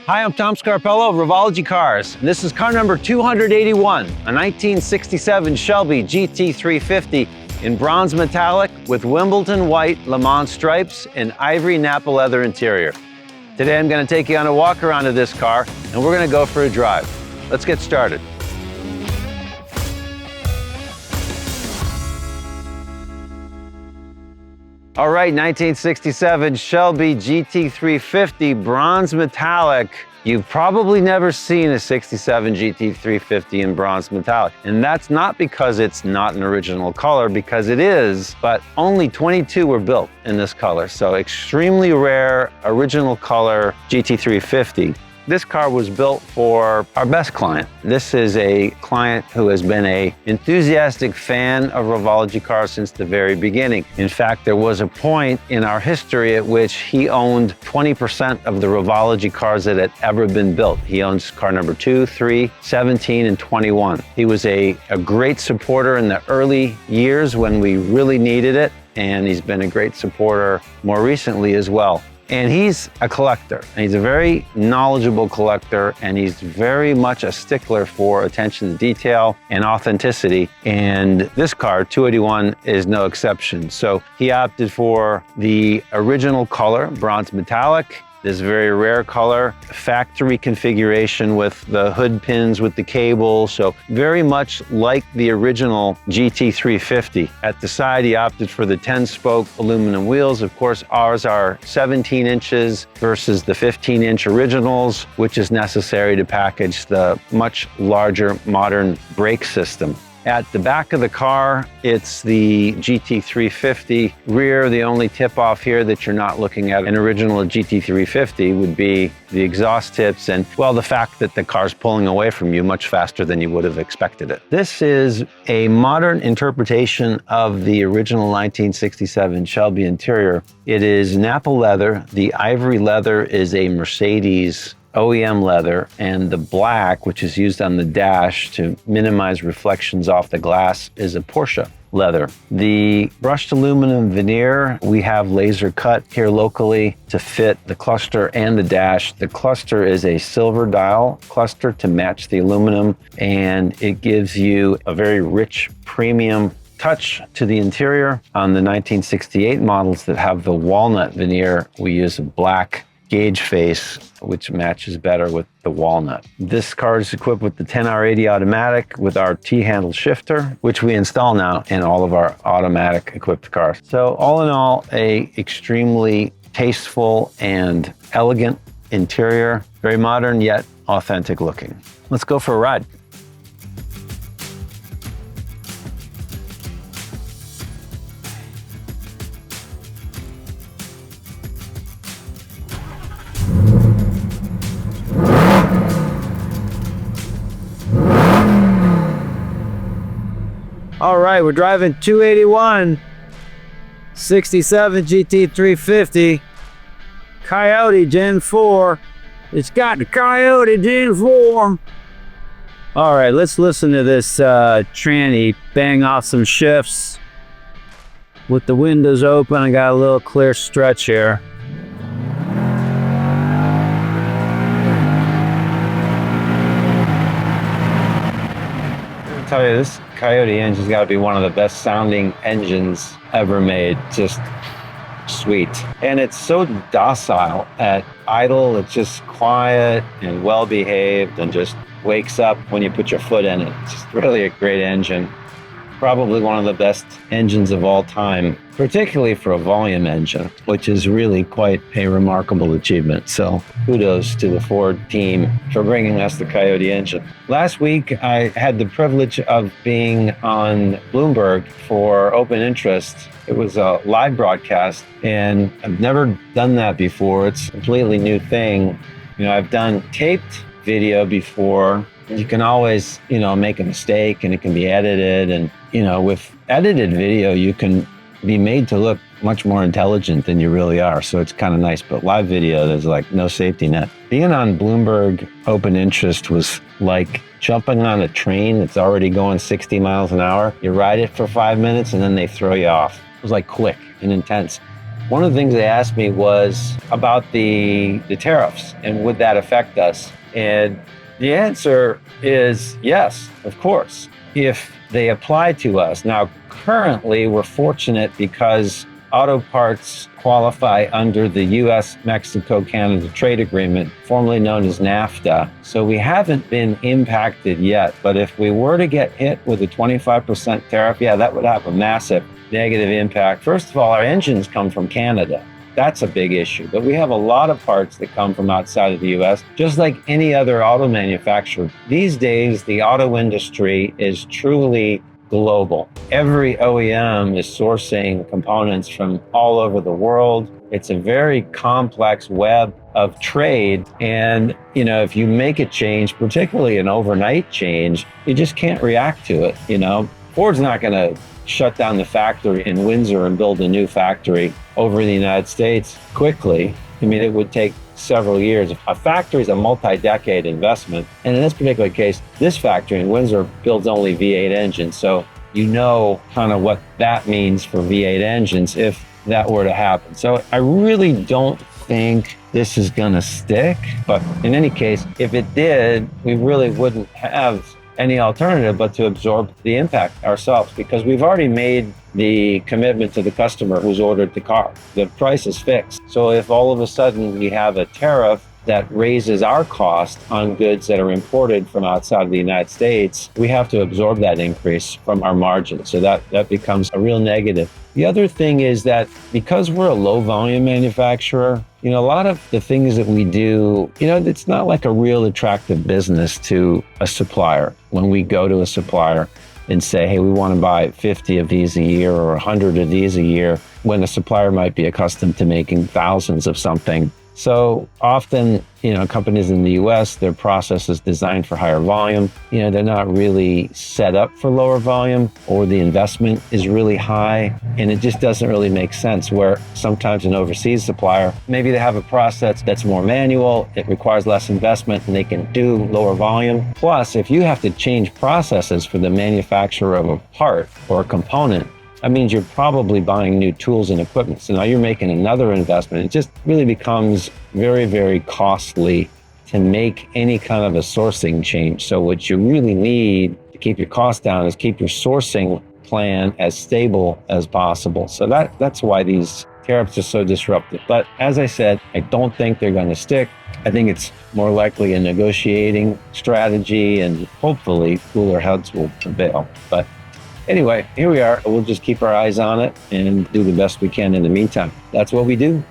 Hi, I'm Tom Scarpello of Revology Cars. And this is car number 281, a 1967 Shelby GT350 in bronze metallic with Wimbledon white LeMans stripes and ivory Nappa leather interior. Today I'm going to take you on a walk around of this car and we're going to go for a drive. Let's get started. All right, 1967 Shelby GT350 bronze metallic. You've probably never seen a 67 GT350 in bronze metallic. And that's not because it's not an original color, because it is, but only 22 were built in this color. So extremely rare original color GT350. This car was built for our best client. This is a client who has been an enthusiastic fan of Revology Cars since the very beginning. In fact, there was a point in our history at which he owned 20% of the Revology cars that had ever been built. He owns car number 2, 3, 17, and 21. He was a great supporter in the early years when we really needed it, and he's been a great supporter more recently as well. And he's a collector, and he's a very knowledgeable collector, and he's very much a stickler for attention to detail and authenticity. And this car, 281, is no exception. So he opted for the original color, bronze metallic, this very rare color, factory configuration with the hood pins with the cable, so very much like the original GT350. At the side, he opted for the 10-spoke aluminum wheels. Of course, ours are 17 inches versus the 15-inch originals, which is necessary to package the much larger modern brake system. At the back of the car, it's the GT350 rear. The only tip off here that you're not looking at an original GT350 would be the exhaust tips and, well, the fact that the car's pulling away from you much faster than you would have expected it. This is a modern interpretation of the original 1967 Shelby interior. It is Nappa leather. The ivory leather is a Mercedes OEM leather, and the black, which is used on the dash to minimize reflections off the glass, is a Porsche leather. The brushed aluminum veneer, we have laser cut here locally to fit the cluster and the dash. The cluster is a silver dial cluster to match the aluminum, and it gives you a very rich premium touch to the interior. On the 1968 models that have the walnut veneer, we use a black gauge face, which matches better with the walnut. This car is equipped with the 10R80 automatic with our T-handle shifter, which we install now in all of our automatic equipped cars. So all in all, a extremely tasteful and elegant interior, very modern yet authentic looking. Let's go for a ride. All right, we're driving 281 67 GT350 Coyote Gen 4. It's got the Coyote Gen 4. All right, let's listen to this tranny bang off some shifts with the windows open. I got a little clear stretch here. Tell you, this Coyote engine's got to be one of the best sounding engines ever made. Just sweet. And it's so docile at idle. It's just quiet and well behaved and just wakes up when you put your foot in it. It's just really a great engine. Probably one of the best engines of all time, particularly for a volume engine, which is really quite a remarkable achievement. So kudos to the Ford team for bringing us the Coyote engine. Last week, I had the privilege of being on Bloomberg for Open Interest. It was a live broadcast, and I've never done that before. It's a completely new thing. You know, I've done taped video before. You can always, make a mistake and it can be edited. And, with edited video, you can be made to look much more intelligent than you really are. So it's kind of nice. But live video, there's like no safety net. Being on Bloomberg Open Interest was like jumping on a train that's already going 60 miles an hour. You ride it for 5 minutes and then they throw you off. It was like quick and intense. one of the things they asked me was about the tariffs and would that affect us? And the answer is yes, of course, if they apply to us. Now, currently, we're fortunate because auto parts qualify under the US-Mexico-Canada trade agreement, formerly known as NAFTA. So we haven't been impacted yet. But if we were to get hit with a 25% tariff, yeah, that would have a massive negative impact. First of all, our engines come from Canada. That's a big issue. But we have a lot of parts that come from outside of the US, just like any other auto manufacturer. These days, the auto industry is truly global. Every OEM is sourcing components from all over the world. It's a very complex web of trade. And, if you make a change, particularly an overnight change, you just can't react to it. Ford's not going to shut down the factory in Windsor and build a new factory over in the United States quickly. It would take several years. A factory is a multi-decade investment. And in this particular case, this factory in Windsor builds only V8 engines. So kind of what that means for V8 engines if that were to happen. So I really don't think this is going to stick. But in any case, if it did, we really wouldn't have any alternative but to absorb the impact ourselves, because we've already made the commitment to the customer who's ordered the car. The price is fixed. So if all of a sudden we have a tariff that raises our cost on goods that are imported from outside of the United States, we have to absorb that increase from our margins. So that becomes a real negative. The other thing is that because we're a low volume manufacturer, a lot of the things that we do, it's not like a real attractive business to a supplier. When we go to a supplier and say, hey, we want to buy 50 of these a year or 100 of these a year, when a supplier might be accustomed to making thousands of something. So often, companies in the US, their process is designed for higher volume. They're not really set up for lower volume, or the investment is really high, and it just doesn't really make sense. Where sometimes an overseas supplier, maybe they have a process that's more manual, it requires less investment, and they can do lower volume. Plus, if you have to change processes for the manufacturer of a part or a component, that means you're probably buying new tools and equipment. So now you're making another investment. It just really becomes very, very costly to make any kind of a sourcing change. So what you really need to keep your costs down is keep your sourcing plan as stable as possible. So that's why these tariffs are so disruptive. But as I said, I don't think they're going to stick. I think it's more likely a negotiating strategy, and hopefully cooler heads will prevail. But anyway, here we are. We'll just keep our eyes on it and do the best we can in the meantime. That's what we do.